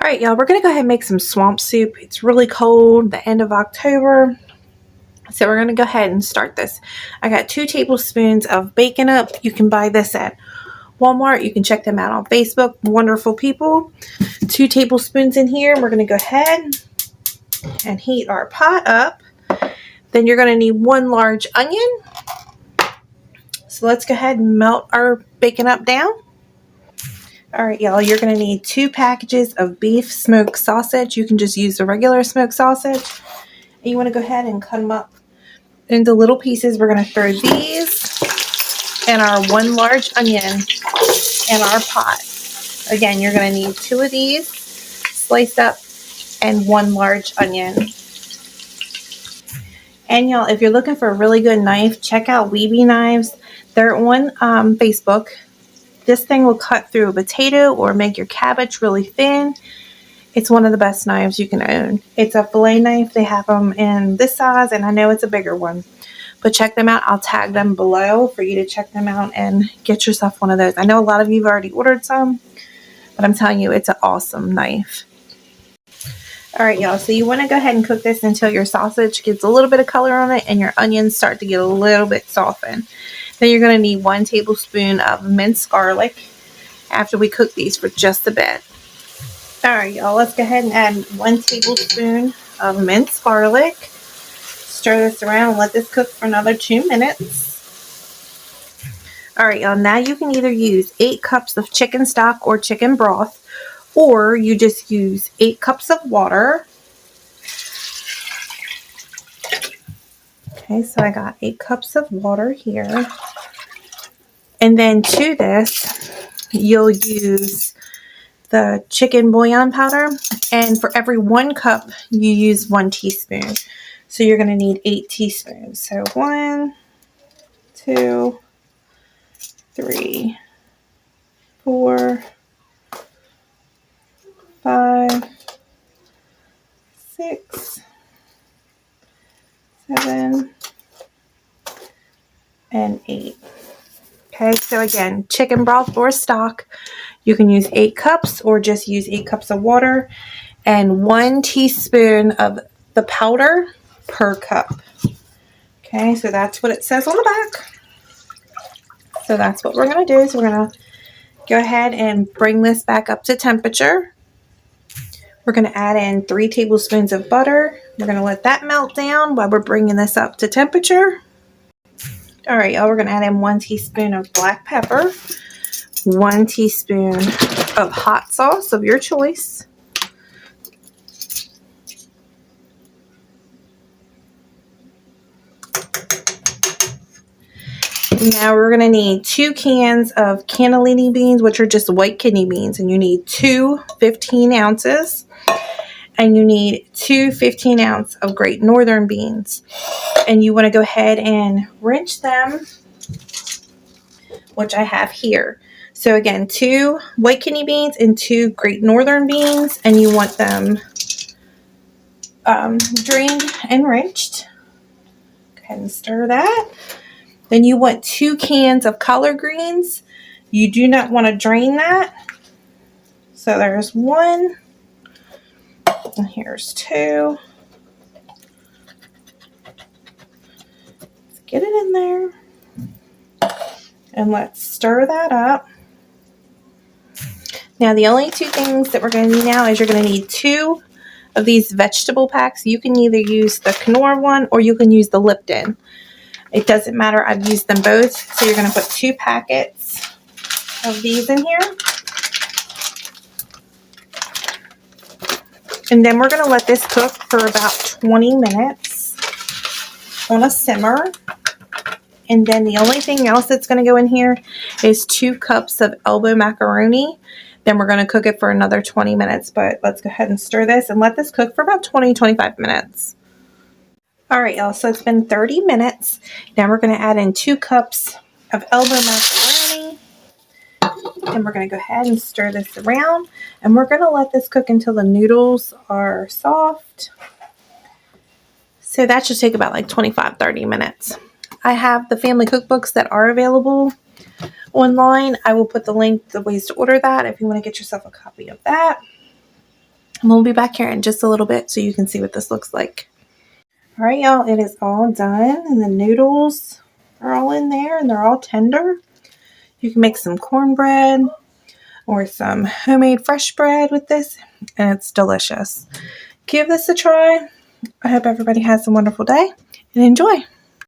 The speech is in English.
Alright, y'all, we're going to go ahead and make some swamp soup. It's really cold, the end of October. So we're going to go ahead and start this. I got 2 tablespoons of bacon up. You can buy this at Walmart. You can check them out on Facebook. Wonderful people. 2 tablespoons in here. We're going to go ahead and heat our pot up. Then you're going to need 1 large onion. So let's go ahead and melt our bacon up down. Alright, y'all, you're going to need 2 packages of beef smoked sausage. You can just use the regular smoked sausage. And you want to go ahead and cut them up into little pieces. We're going to throw these and our 1 large onion in our pot. Again, you're going to need 2 of these sliced up and 1 large onion. And y'all, if you're looking for a really good knife, check out Weeby Knives. They're on Facebook. This thing will cut through a potato or make your cabbage really thin. It's one of the best knives you can own. It's a fillet knife. They have them in this size, and I know it's a bigger one. But check them out. I'll tag them below for you to check them out and get yourself one of those. I know a lot of you have already ordered some, but I'm telling you, it's an awesome knife. All right, y'all, so you want to go ahead and cook this until your sausage gets a little bit of color on it and your onions start to get a little bit softened. Then you're going to need 1 tablespoon of minced garlic after we cook these for just a bit. All right, y'all, let's go ahead and add 1 tablespoon of minced garlic. Stir this around and let this cook for another 2 minutes. All right, y'all, now you can either use 8 cups of chicken stock or chicken broth, or you just use 8 cups of water. Okay, so I got 8 cups of water here. And then to this, you'll use the chicken bouillon powder. And for every 1 cup, you use 1 teaspoon. So you're going to need 8 teaspoons. So 1, 2, 3, 4, 5, 6, 7, and 8. Okay, so again, chicken broth or stock, you can use 8 cups or just use 8 cups of water and 1 teaspoon of the powder per cup. Okay, so that's what it says on the back. So that's what we're going to do. So we're going to go ahead and bring this back up to temperature. We're going to add in 3 tablespoons of butter. We're going to let that melt down while we're bringing this up to temperature. All right, y'all, we're going to add in 1 teaspoon of black pepper, 1 teaspoon of hot sauce of your choice. Now we're going to need 2 cans of cannellini beans, which are just white kidney beans, and you need 2 15 ounces. And you need 2 15-ounce of Great Northern beans. And you want to go ahead and rinse them, which I have here. So again, 2 white kidney beans and 2 Great Northern beans. And you want them drained and rinsed. Go ahead and stir that. Then you want 2 cans of collard greens. You do not want to drain that. So there's 1. And here's 2. Let's get it in there. And let's stir that up. Now the only 2 things that we're going to need now is you're going to need 2 of these vegetable packs. You can either use the Knorr one or you can use the Lipton. It doesn't matter. I've used them both. So you're going to put 2 packets of these in here. And then we're going to let this cook for about 20 minutes on a simmer. And then the only thing else that's going to go in here is 2 cups of elbow macaroni. Then we're going to cook it for another 20 minutes. But let's go ahead and stir this and let this cook for about 20-25 minutes. All right, y'all. So it's been 30 minutes. Now we're going to add in 2 cups of elbow macaroni. And we're going to go ahead and stir this around. And we're going to let this cook until the noodles are soft. So that should take about like 25-30 minutes. I have the family cookbooks that are available online. I will put the link, the ways to order that if you want to get yourself a copy of that. And we'll be back here in just a little bit so you can see what this looks like. All right, y'all, it is all done, and the noodles are all in there, and they're all tender. You can make some cornbread or some homemade fresh bread with this, and it's delicious. Give this a try. I hope everybody has a wonderful day and enjoy.